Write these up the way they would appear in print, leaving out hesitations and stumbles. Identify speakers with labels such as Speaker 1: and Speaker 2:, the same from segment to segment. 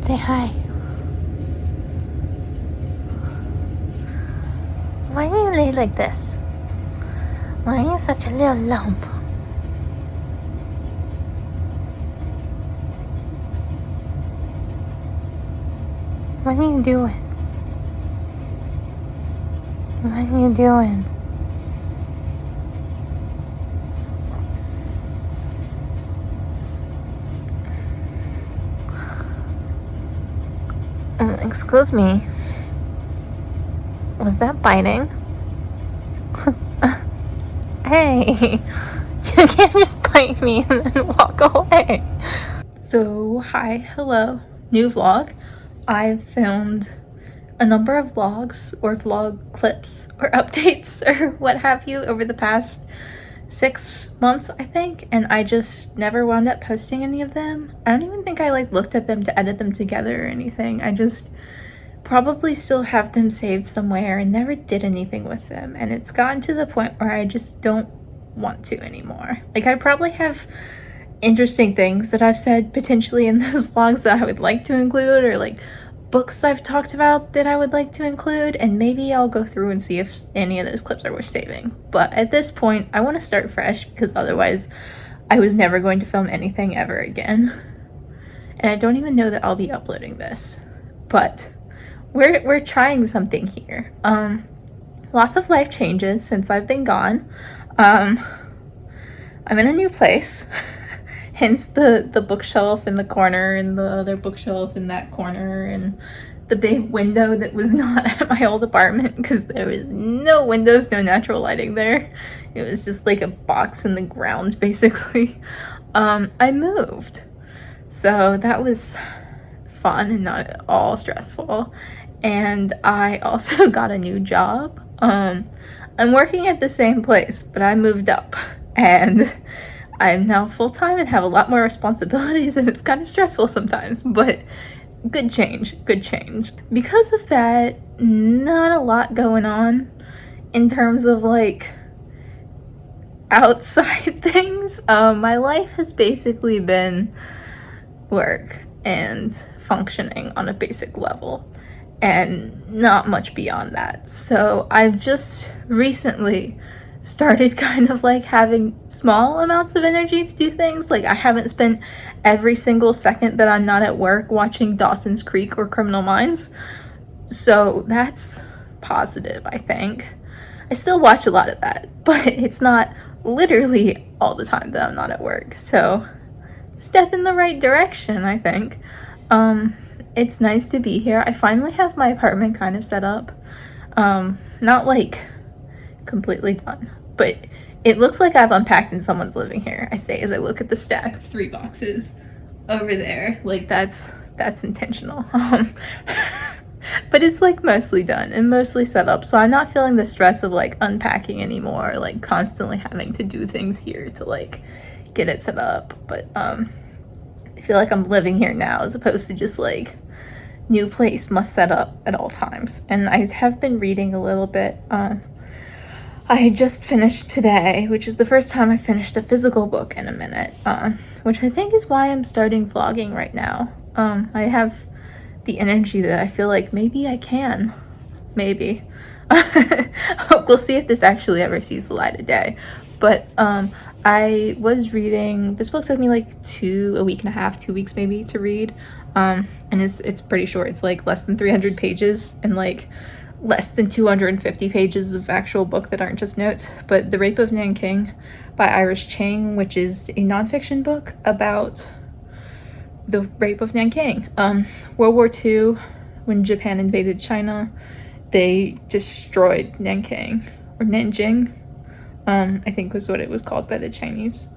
Speaker 1: Say hi. Why do you lay like this? Why are you such a little lump? What are you doing? What are you doing? Excuse me. Was that biting? Hey, you can't just bite me and then walk away. So, hi, hello, new vlog. I've filmed a number of vlogs or vlog clips or updates or what have you over the past 6 months, I think, and I just never wound up posting any of them. I don't even think I looked at them to edit them together or anything. I just probably still have them saved somewhere and never did anything with them, and it's gotten to the point where I just don't want to anymore. I probably have interesting things that I've said potentially in those vlogs that I would like to include, or books I've talked about that I would like to include, and maybe I'll go through and see if any of those clips are worth saving. But at this point, I want to start fresh because otherwise I was never going to film anything ever again. And I don't even know that I'll be uploading this. But we're trying something here. Lots of life changes since I've been gone. I'm in a new place. Hence the bookshelf in the corner and the other bookshelf in that corner and the big window that was not at my old apartment because there was no windows, no natural lighting there. It was just like a box in the ground, basically. I moved. So that was fun and not at all stressful. And I also got a new job. I'm working at the same place, but I moved up and I'm now full-time and have a lot more responsibilities, and it's kind of stressful sometimes, but good change. Because of that, not a lot going on in terms of outside things. My life has basically been work and functioning on a basic level and not much beyond that. So I've just recently started kind of having small amounts of energy to do things. I haven't spent every single second that I'm not at work watching Dawson's Creek or Criminal Minds. So that's positive, I think. I still watch a lot of that, but it's not literally all the time that I'm not at work. So step in the right direction, I think. It's nice to be here. I finally have my apartment kind of set up. Not completely done, but it looks like I've unpacked and someone's living here, I say as I look at the stack of 3 boxes over there. That's intentional. But it's mostly done and mostly set up, so I'm not feeling the stress of unpacking anymore, constantly having to do things here to get it set up. But I feel like I'm living here now as opposed to just new place must set up at all times. And I have been reading a little bit. I just finished today, which is the first time I finished a physical book in a minute, which I think is why I'm starting vlogging right now. I have the energy that I feel maybe I can. Maybe. We'll see if this actually ever sees the light of day. But I was reading, this book took me a week and a half, 2 weeks maybe to read, and it's pretty short. It's less than 300 pages and less than 250 pages of actual book that aren't just notes. But The Rape of Nan King by Chang, which is a nonfiction book about the rape of Nanking. World War II, when Japan invaded China, they destroyed Nanking, or Nanjing, I think was what it was called by the Chinese.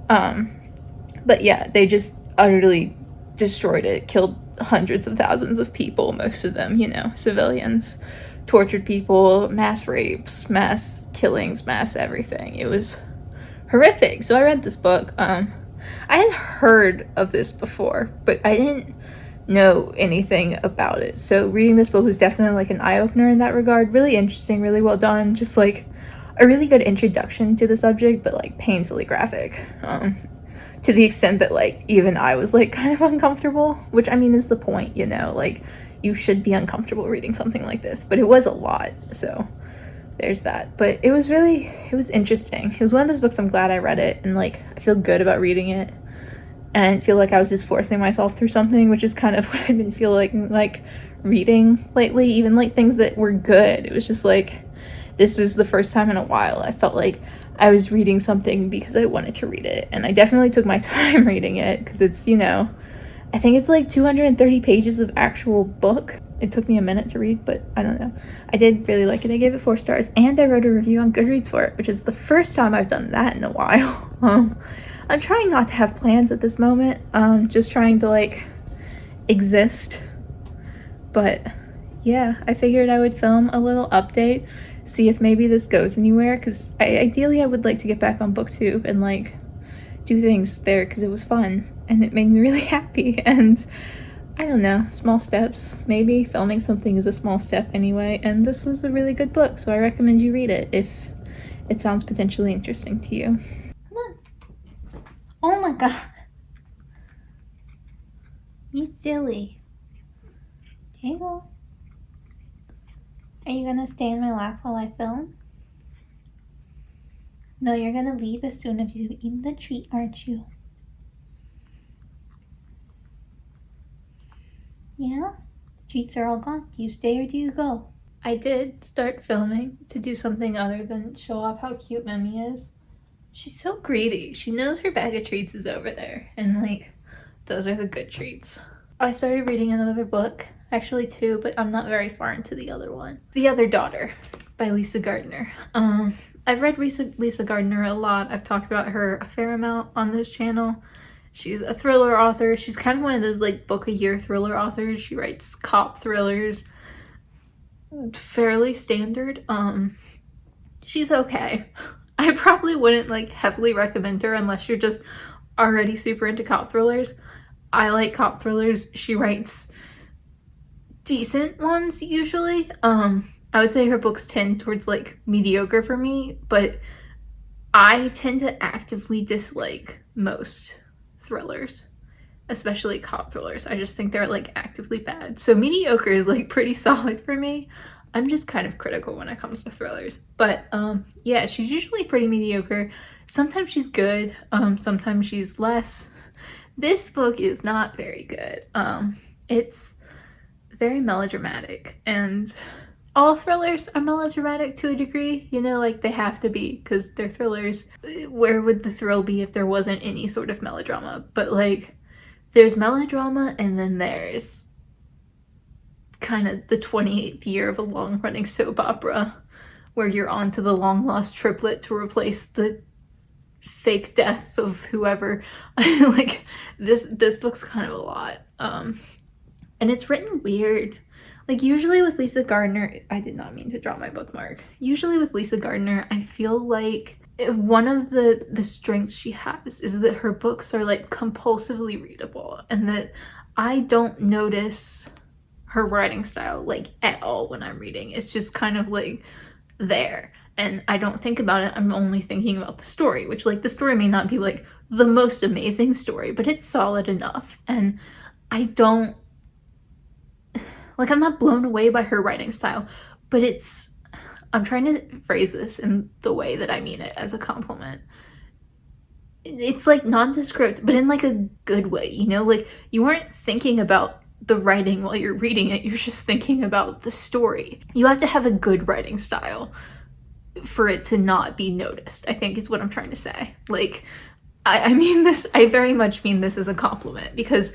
Speaker 1: But yeah, they just utterly destroyed it, killed hundreds of thousands of people, most of them, civilians, tortured people, mass rapes, mass killings, mass everything. It was horrific. So I read this book. I had heard of this before, but I didn't know anything about it. So reading this book was definitely an eye-opener in that regard. Really interesting, really well done, just a really good introduction to the subject, but painfully graphic. to the extent that like even I was like kind of uncomfortable, which I mean is the point, you know, like you should be uncomfortable reading something like this, but it was a lot, so there's that. But it was interesting. It was one of those books I'm glad I read it, and like I feel good about reading it, and I didn't feel like I was just forcing myself through something, which is kind of what I've been feeling like reading lately, even like things that were good. It was just like, this is the first time in a while I felt like I was reading something because I wanted to read it, and I definitely took my time reading it, because it's, you know, I think it's like 230 pages of actual book. It took me a minute to read, but I don't know. I did really like it. I gave it 4 stars, and I wrote a review on Goodreads for it, which is the first time I've done that in a while. I'm trying not to have plans at this moment, just trying to like exist. But yeah, I figured I would film a little update, see if maybe this goes anywhere, because ideally I would like to get back on BookTube and like do things there, because it was fun and it made me really happy. And I don't know, small steps. Maybe filming something is a small step anyway, and this was a really good book, so I recommend you read it if it sounds potentially interesting to you. Come on. Oh my god. You silly. There you go. Are you gonna stay in my lap while I film? No, you're gonna leave as soon as you eat the treat, aren't you? Yeah? The treats are all gone. Do you stay or do you go? I did start filming to do something other than show off how cute Memmy is. She's so greedy. She knows her bag of treats is over there, and like, those are the good treats. I started reading another book, actually 2, but I'm not very far into the other one. The Other Daughter by Lisa Gardner. I've read Lisa Gardner a lot. I've talked about her a fair amount on this channel. She's a thriller author. She's kind of one of those like book-a-year thriller authors. She writes cop thrillers. Fairly standard. She's okay. I probably wouldn't like heavily recommend her unless you're just already super into cop thrillers. I like cop thrillers. She writes decent ones usually. I would say her books tend towards like mediocre for me, but I tend to actively dislike most thrillers, especially cop thrillers. I just think they're like actively bad. So mediocre is like pretty solid for me. I'm just kind of critical when it comes to thrillers. But yeah, she's usually pretty mediocre. Sometimes she's good, sometimes she's less. This book is not very good. It's very melodramatic, and all thrillers are melodramatic to a degree, you know, like they have to be because they're thrillers. Where would the thrill be if there wasn't any sort of melodrama? But like, there's melodrama, and then there's kind of the 28th year of a long-running soap opera where you're on to the long-lost triplet to replace the fake death of whoever. Like, this book's kind of a lot. And it's written weird. Like, usually with Lisa Gardner, I did not mean to drop my bookmark. Usually with Lisa Gardner, I feel like one of the strengths she has is that her books are like compulsively readable, and that I don't notice her writing style like at all when I'm reading. It's just kind of like there, and I don't think about it. I'm only thinking about the story, which like the story may not be like the most amazing story, but it's solid enough. And I don't like, I'm not blown away by her writing style, but I'm trying to phrase this in the way that I mean it as a compliment. It's like nondescript, but in like a good way, you know? Like, you aren't thinking about the writing while you're reading it, you're just thinking about the story. You have to have a good writing style for it to not be noticed, I think is what I'm trying to say. Like, I mean this, I very much mean this as a compliment, because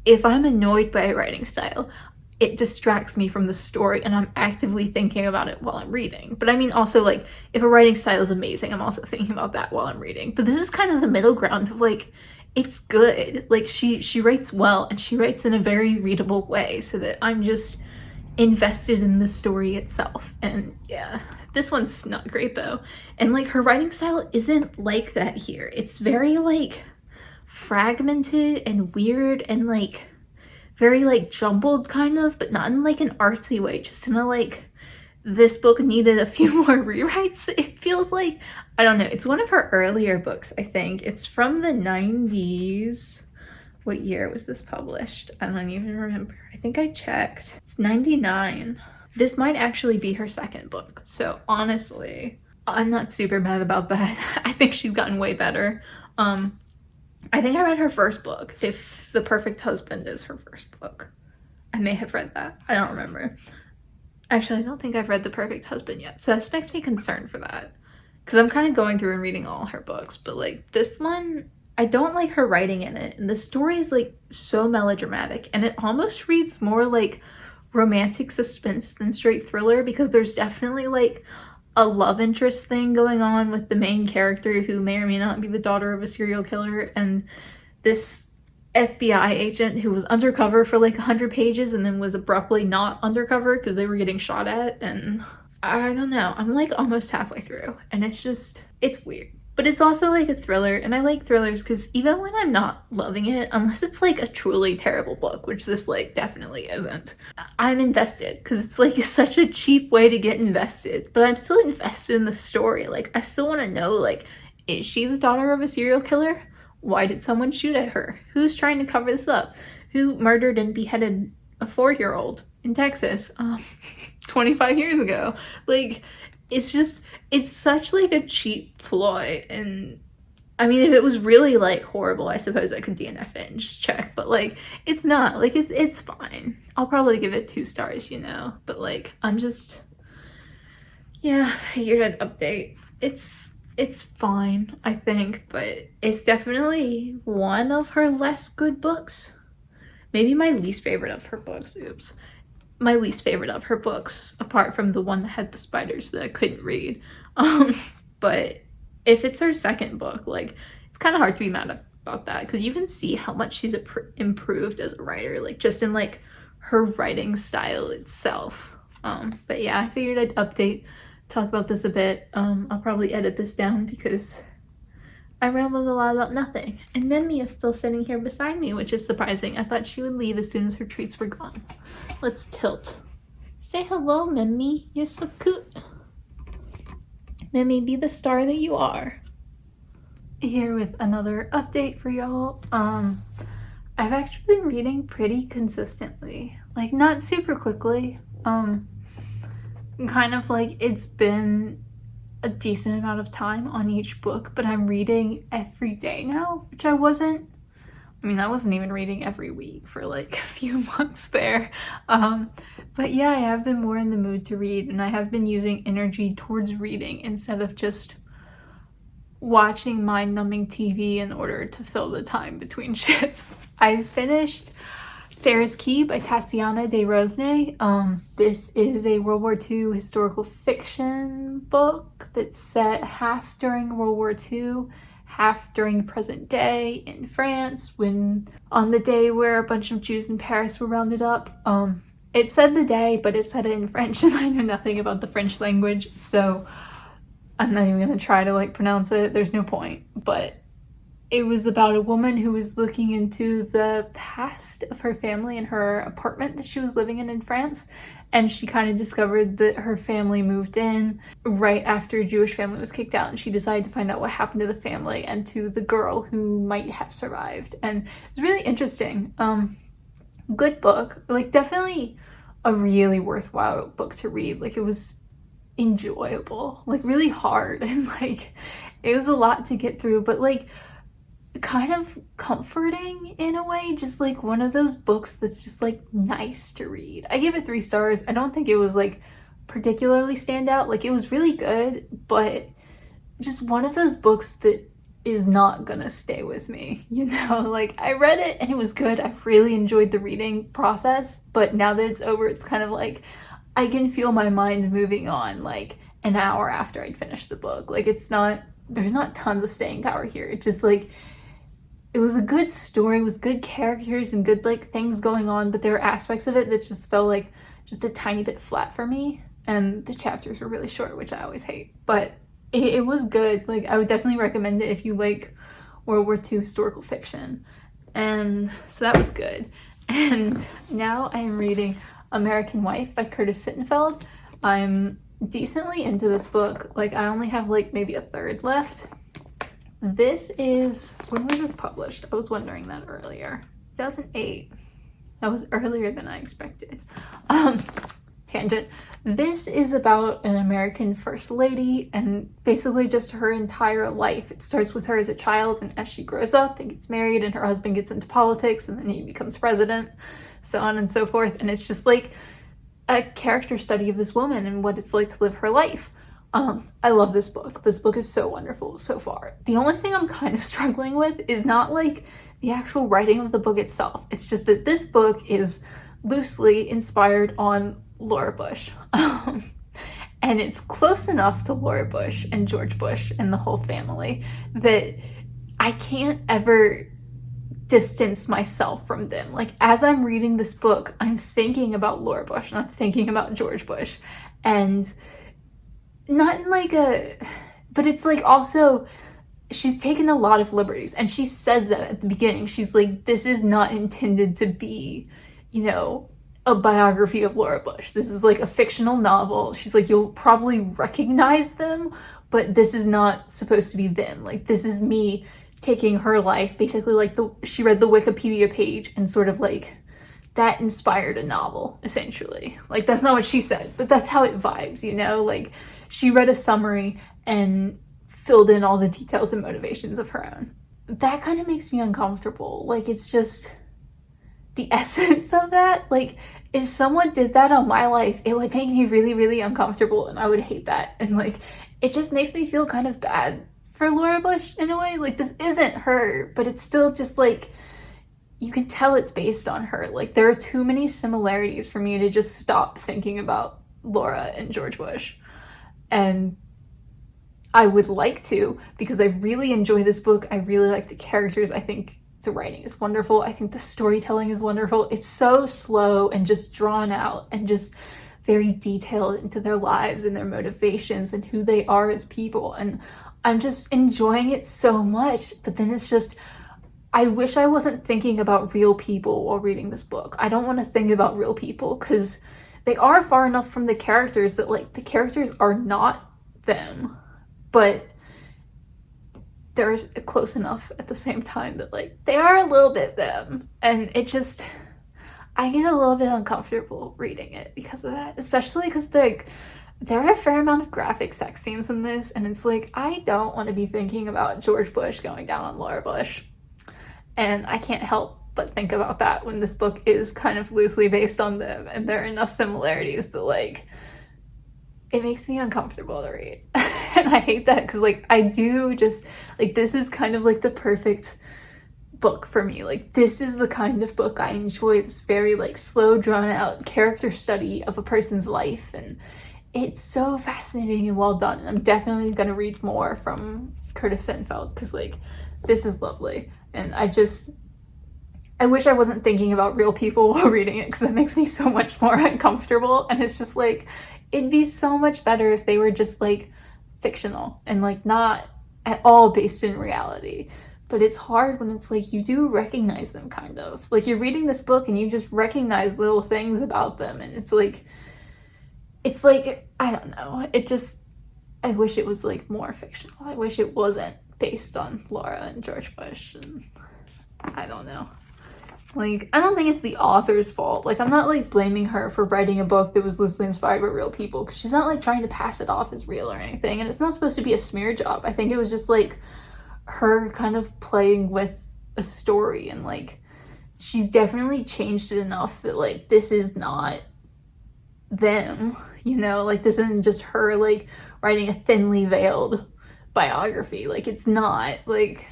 Speaker 1: if I'm annoyed by a writing style, it distracts me from the story and I'm actively thinking about it while I'm reading. But I mean also, like, if a writing style is amazing, I'm also thinking about that while I'm reading. But this is kind of the middle ground of like, it's good. Like, she writes well, and she writes in a very readable way so that I'm just invested in the story itself. And yeah, this one's not great though. And like, her writing style isn't like that here. It's very like fragmented and weird and like very like jumbled kind of, but not in like an artsy way, just in a like, this book needed a few more rewrites. It feels like I don't know. It's one of her earlier books, I think. It's from the 90s. What year was this published? I don't even remember. I think I checked. It's 99. This might actually be her second book. So honestly, I'm not super mad about that. I think she's gotten way better. I think I read her first book, if The Perfect Husband is her first book. I may have read that. I don't remember. Actually, I don't think I've read The Perfect Husband yet, so this makes me concerned for that. Because I'm kind of going through and reading all her books, but like this one, I don't like her writing in it. And the story is like so melodramatic, and it almost reads more like romantic suspense than straight thriller, because there's definitely like a love interest thing going on with the main character, who may or may not be the daughter of a serial killer, and this FBI agent who was undercover for like 100 pages and then was abruptly not undercover because they were getting shot at. And I don't know, I'm like almost halfway through, and it's weird. But it's also like a thriller, and I like thrillers because even when I'm not loving it, unless it's like a truly terrible book, which this like definitely isn't, I'm invested because it's like such a cheap way to get invested. But I'm still invested in the story. Like I still want to know, like, is she the daughter of a serial killer? Why did someone shoot at her? Who's trying to cover this up? Who murdered and beheaded a 4-year-old in Texas 25 years ago? Like, it's such like a cheap ploy. And I mean, if it was really like horrible, I suppose I could DNF it and just check, but like it's not. Like it's fine. I'll probably give it 2 stars, you know, but like I'm just, yeah, figured I'd update. It's fine, I think, but it's definitely one of her less good books. Maybe my least favorite of her books. Oops. My least favorite of her books, apart from the one that had the spiders that I couldn't read. But if it's her second book, like, it's kind of hard to be mad about that, because you can see how much she's improved as a writer, like just in like her writing style itself. But yeah, I figured I'd update, talk about this a bit. I'll probably edit this down because I rambled a lot about nothing. And Mimi is still sitting here beside me, which is surprising. I thought she would leave as soon as her treats were gone. Let's tilt. Say hello, Mimi. You're so cute. Mimi, be the star that you are. Here with another update for y'all. I've actually been reading pretty consistently. Like, not super quickly. Kind of like it's been a decent amount of time on each book, but I'm reading every day now, which I wasn't even reading every week for like a few months there. But yeah, I have been more in the mood to read, and I have been using energy towards reading instead of just watching mind-numbing TV in order to fill the time between shifts. I finished Sarah's Key by Tatiana de Rosnay. This is a World War II historical fiction book that's set half during World War II, half during present day in France, when on the day where a bunch of Jews in Paris were rounded up. It said the day, but it said it in French, and I know nothing about the French language, so I'm not even gonna try to like pronounce it. There's no point. But it was about a woman who was looking into the past of her family in her apartment that she was living in France. And she kind of discovered that her family moved in right after a Jewish family was kicked out. And she decided to find out what happened to the family and to the girl who might have survived. And it was really interesting. Good book. Like, definitely a really worthwhile book to read. Like, it was enjoyable. Like, really hard. And, like, it was a lot to get through. But, like, kind of comforting in a way, just like one of those books that's just like nice to read. I gave it 3 stars. I don't think it was like particularly standout. Like, it was really good, but just one of those books that is not gonna stay with me, you know? Like, I read it and it was good. I really enjoyed the reading process, but now that it's over, it's kind of like I can feel my mind moving on like an hour after I'd finished the book. Like, there's not tons of staying power here. It's just like, it was a good story with good characters and good like things going on, but there were aspects of it that just felt like just a tiny bit flat for me, and the chapters were really short, which I always hate. But it was good. Like, I would definitely recommend it if you like World War II historical fiction. And so that was good. And now I am reading American Wife by Curtis Sittenfeld. I'm decently into this book. Like, I only have like maybe a third left. This is, when was this published? I was wondering that earlier. 2008. That was earlier than I expected. Tangent. This is about an American first lady and basically just her entire life. It starts with her as a child, and as she grows up and gets married and her husband gets into politics and then he becomes president, so on and so forth. And it's just like a character study of this woman and what it's like to live her life. I love this book. This book is so wonderful so far. The only thing I'm kind of struggling with is not like the actual writing of the book itself. It's just that this book is loosely inspired on Laura Bush. And it's close enough to Laura Bush and George Bush and the whole family that I can't ever distance myself from them. Like, as I'm reading this book, I'm thinking about Laura Bush and I'm thinking about George Bush, and not in like a, but it's like also she's taken a lot of liberties, and she says that at the beginning. She's like, this is not intended to be, you know, a biography of Laura Bush. This is like a fictional novel. She's like, you'll probably recognize them, but this is not supposed to be them. Like, this is me taking her life, basically. Like, she read the Wikipedia page and sort of like that inspired a novel, essentially. Like, that's not what she said, but that's how it vibes, you know? Like, she read a summary and filled in all the details and motivations of her own. That kind of makes me uncomfortable. Like, it's just the essence of that. Like, if someone did that on my life, it would make me really, really uncomfortable, and I would hate that. And like, it just makes me feel kind of bad for Laura Bush in a way. Like, this isn't her, but it's still just like, you can tell it's based on her. Like, there are too many similarities for me to just stop thinking about Laura and George Bush. And I would like to, because I really enjoy this book. I really like the characters. I think the writing is wonderful. I think the storytelling is wonderful. It's so slow and just drawn out and just very detailed into their lives and their motivations and who they are as people. And I'm just enjoying it so much. But then it's just, I wish I wasn't thinking about real people while reading this book. I don't want to think about real people because they are far enough from the characters that like the characters are not them, but they're close enough at the same time that like they are a little bit them. And it just, I get a little bit uncomfortable reading it because of that, especially because like there are a fair amount of graphic sex scenes in this, and it's like, I don't want to be thinking about George Bush going down on Laura Bush. And I can't help but think about that when this book is kind of loosely based on them, and there are enough similarities that like it makes me uncomfortable to read. And I hate that because like I do just like, this is kind of like the perfect book for me. Like, this is the kind of book I enjoy, this very like slow, drawn out character study of a person's life, and it's so fascinating and well done. And I'm definitely gonna read more from Curtis Sittenfeld because like this is lovely. And I wish I wasn't thinking about real people while reading it because it makes me so much more uncomfortable. And it's just like, it'd be so much better if they were just like fictional and like not at all based in reality. But it's hard when it's like you do recognize them, kind of. Like, you're reading this book and you just recognize little things about them, and it's like, I don't know. I wish it was like more fictional. I wish it wasn't based on Laura and George Bush, and I don't know. Like, I don't think it's the author's fault. Like, I'm not like blaming her for writing a book that was loosely inspired by real people, because she's not like trying to pass it off as real or anything, and it's not supposed to be a smear job. I think it was just like her kind of playing with a story, and like she's definitely changed it enough that like this is not them, you know? Like, this isn't just her like writing a thinly veiled biography. Like, it's not, like,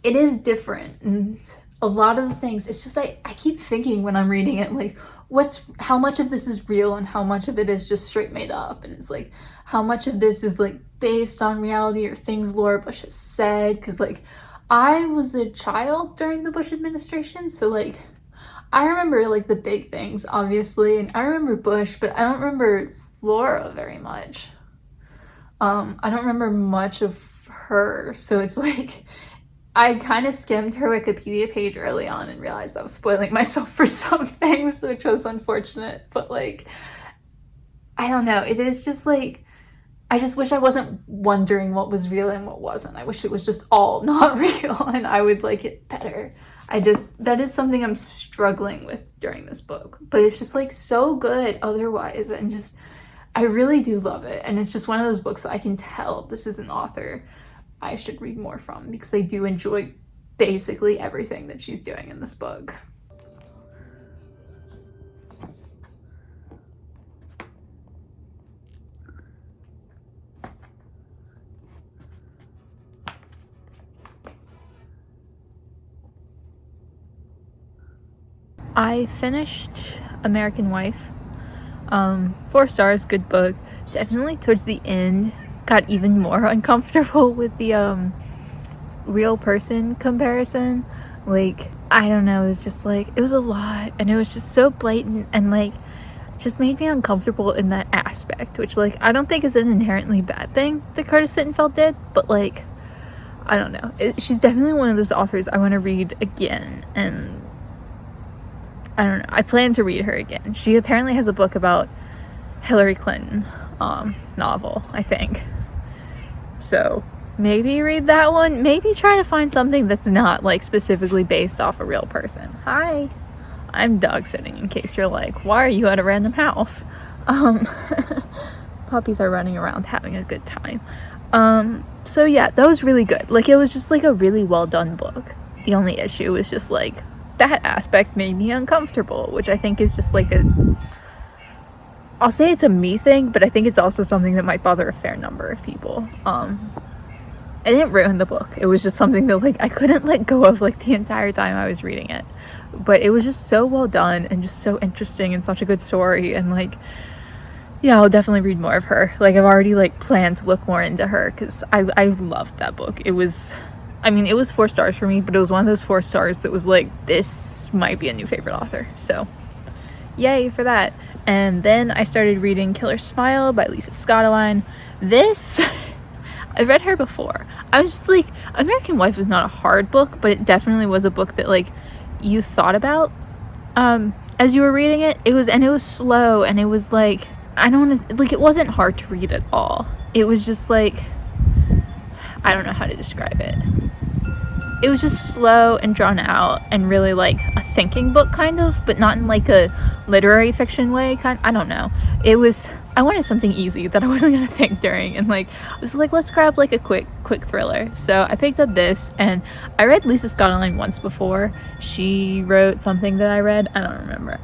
Speaker 1: it is different. And a lot of the things, it's just I keep thinking when I'm reading it, like, how much of this is real and how much of it is just straight made up. And it's like, how much of this is like based on reality or things Laura Bush has said, because like I was a child during the Bush administration, so like I remember like the big things, obviously, and I remember Bush, but I don't remember Laura very much. I don't remember much of her, so it's like I kind of skimmed her Wikipedia page early on and realized I was spoiling myself for some things, which was unfortunate. But like, I don't know. It is just like, I just wish I wasn't wondering what was real and what wasn't. I wish it was just all not real and I would like it better. That is something I'm struggling with during this book. But it's just like so good otherwise, and just, I really do love it. And it's just one of those books that I can tell this is an author I should read more from, because I do enjoy basically everything that she's doing in this book. I finished American Wife. 4 stars, good book. Definitely towards the end got even more uncomfortable with the real person comparison. Like, I don't know, it was just like, it was a lot, and it was just so blatant, and like just made me uncomfortable in that aspect, which like I don't think is an inherently bad thing that Curtis Sittenfeld did, but like, I don't know, she's definitely one of those authors I want to read again, and I don't know, I plan to read her again. She apparently has a book about Hillary Clinton novel, I think, so maybe read that one. Maybe try to find something that's not like specifically based off a real person. Hi, I'm dog sitting, in case you're like, why are you at a random house? Puppies are running around having a good time. So yeah, that was really good. Like, it was just like a really well done book. The only issue was just like that aspect made me uncomfortable, which I think is just like I'll say it's a me thing, but I think it's also something that might bother a fair number of people. It didn't ruin the book. It was just something that like I couldn't let go of like the entire time I was reading it. But it was just so well done and just so interesting and such a good story, and like, yeah, I'll definitely read more of her. Like, I've already like planned to look more into her, because I loved that book. It was 4 stars for me, but it was one of those 4 stars that was like, this might be a new favorite author. So yay for that. And then I started reading Killer Smile by Lisa Scottoline. This I read her before. I was just like, American Wife was not a hard book, but it definitely was a book that like you thought about as you were reading it. It was slow, and it was like, I don't want to, like, it wasn't hard to read at all. It was just like, I don't know how to describe it. It was just slow and drawn out and really like a thinking book kind of, but not in like a literary fiction way I don't know. I wanted something easy that I wasn't gonna think during, and like I was like, let's grab like a quick thriller. So I picked up this, and I read Lisa Scottoline once before. She wrote something that I read. I don't remember.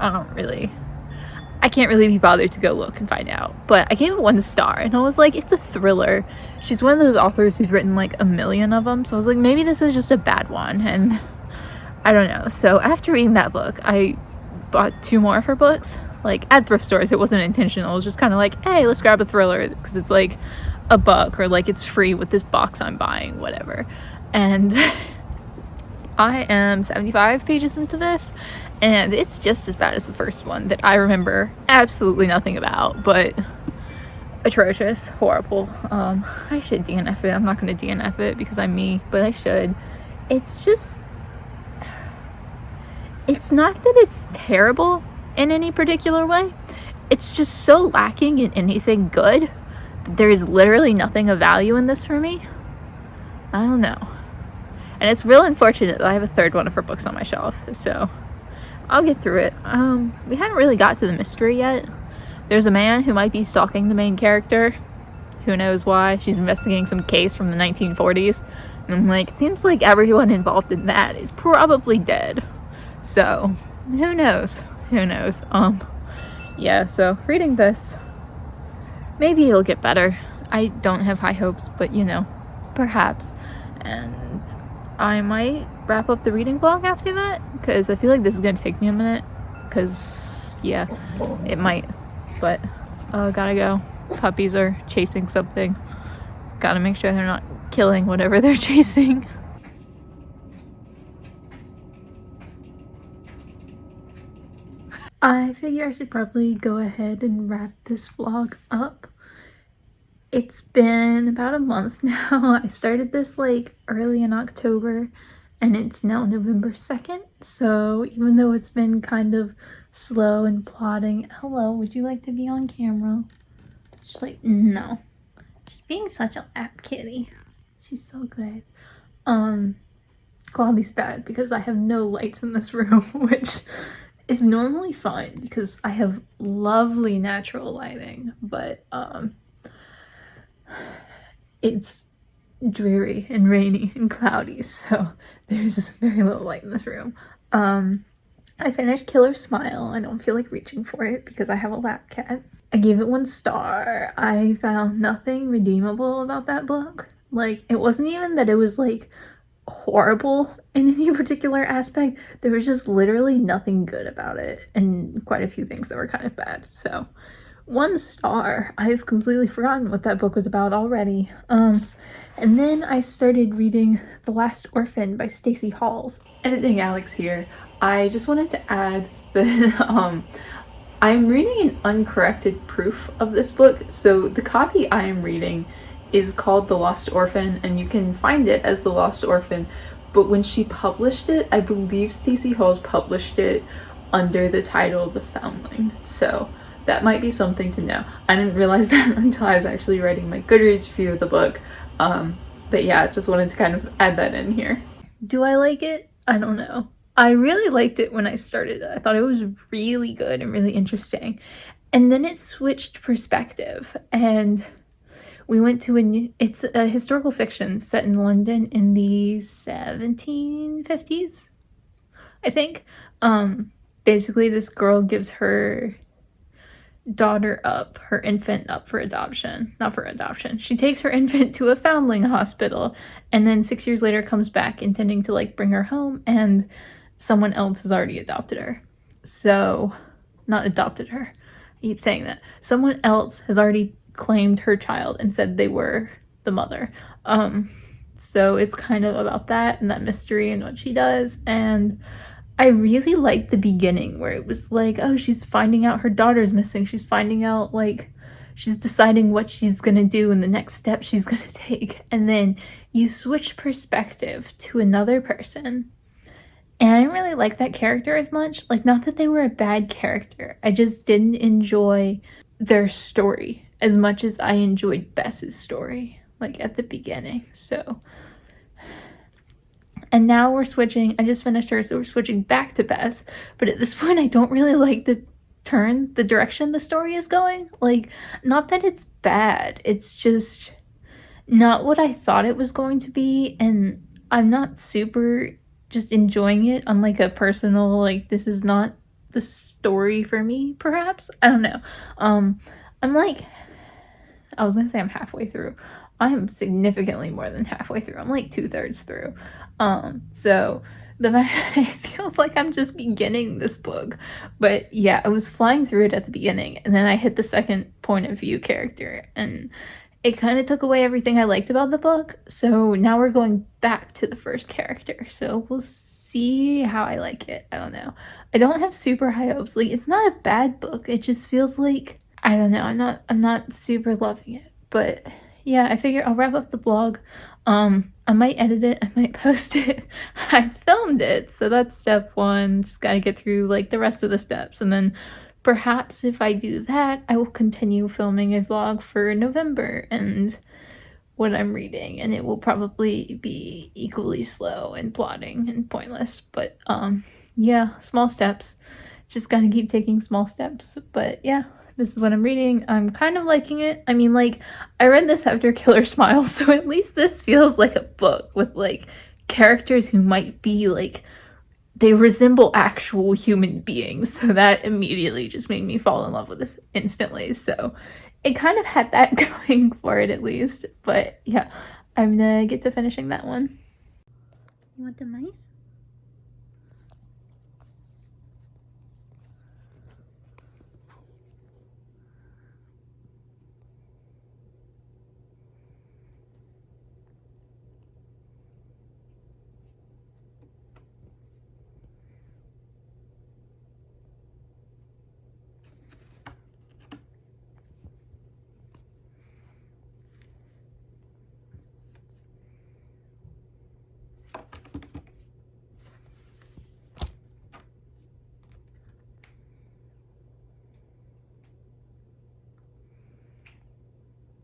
Speaker 1: I can't really be bothered to go look and find out, but I gave it 1 star, and I was like, it's a thriller. She's one of those authors who's written like a million of them, so I was like, maybe this is just a bad one, and I don't know. So after reading that book, I bought 2 more of her books, like at thrift stores. It wasn't intentional. It was just kind of like, hey, let's grab a thriller because it's like a buck, or like it's free with this box I'm buying, whatever. And I am 75 pages into this, and it's just as bad as the first one that I remember absolutely nothing about, but atrocious, horrible. I should DNF it. I'm not going to DNF it because I'm me, but I should. It's just, it's not that it's terrible in any particular way. It's just so lacking in anything good. There's literally nothing of value in this for me. I don't know. And it's real unfortunate that I have a 3rd one of her books on my shelf, so I'll get through it. We haven't really got to the mystery yet. There's a man who might be stalking the main character. Who knows why? She's investigating some case from the 1940s. And I'm like, seems like everyone involved in that is probably dead. So, who knows? Yeah, so reading this, maybe it'll get better. I don't have high hopes, but you know, perhaps. And I might wrap up the reading vlog after that, because I feel like this is gonna take me a minute, because yeah, it might, but gotta go. Puppies are chasing something. Gotta make sure they're not killing whatever they're chasing. I figure I should probably go ahead and wrap this vlog up. It's been about a month now. I started this like early in October, and it's now November 2nd. So even though it's been kind of slow and plodding, hello, would you like to be on camera? She's like, no. She's being such a lap kitty. She's so good. Quality's bad because I have no lights in this room, which is normally fine because I have lovely natural lighting, but it's dreary and rainy and cloudy, so there's very little light in this room. I finished Killer Smile. I don't feel like reaching for it because I have a lap cat. I gave it 1 star. I found nothing redeemable about that book. Like, it wasn't even that it was like horrible in any particular aspect. There was just literally nothing good about it, and quite a few things that were kind of bad. So 1 star. I've completely forgotten what that book was about already. And then I started reading The Lost Orphan by Stacy Halls. Editing Alex here. I just wanted to add that I'm reading an uncorrected proof of this book. So the copy I am reading is called The Lost Orphan, and you can find it as The Lost Orphan. But when she published it, I believe Stacy Halls published it under the title The Foundling. So that might be something to know. I didn't realize that until I was actually writing my Goodreads review of the book. But yeah, just wanted to kind of add that in here. Do I like it? I don't know. I really liked it when I started. I thought it was really good and really interesting. And then it switched perspective, and we went to it's a historical fiction set in London in the 1750s, I think. Basically this girl gives her infant up for adoption. Not for adoption. She takes her infant to a foundling hospital, and then 6 years later comes back intending to like bring her home, and someone else has already adopted her. So, not adopted her. I keep saying that. Someone else has already claimed her child and said they were the mother. So it's kind of about that and that mystery and what she does. And I really liked the beginning where it was like, oh, she's finding out her daughter's missing. She's finding out, like, she's deciding what she's gonna do and the next step she's gonna take. And then you switch perspective to another person. And I didn't really like that character as much. Like, not that they were a bad character. I just didn't enjoy their story as much as I enjoyed Bess's story, like, at the beginning. So, and now we're switching. I just finished her, so we're switching back to Bess. But at this point, I don't really like the direction the story is going. Like, not that it's bad. It's just not what I thought it was going to be. And I'm not super just enjoying it on like a personal, like, this is not the story for me, perhaps. I don't know. I'm like, I was gonna say I'm halfway through. I am significantly more than halfway through. I'm like 2/3 through. So the fact it feels like I'm just beginning this book. But yeah, I was flying through it at the beginning, and then I hit the second point of view character, and it kind of took away everything I liked about the book. So now we're going back to the first character. So we'll see how I like it. I don't know. I don't have super high hopes. Like, it's not a bad book. It just feels like, I don't know. I'm not super loving it. But yeah, I figure I'll wrap up the blog. I might edit it. I might post it. I filmed it. So that's step 1. Just gotta get through like the rest of the steps, and then perhaps if I do that, I will continue filming a vlog for November and what I'm reading, and it will probably be equally slow and plodding and pointless. But yeah, small steps. Just gotta keep taking small steps. But yeah, this is what I'm reading. I'm kind of liking it. I mean, like, I read this after Killer Smile, so at least this feels like a book with like characters who might be like, they resemble actual human beings. So that immediately just made me fall in love with this instantly. So it kind of had that going for it at least. But yeah, I'm gonna get to finishing that one. You want the mice?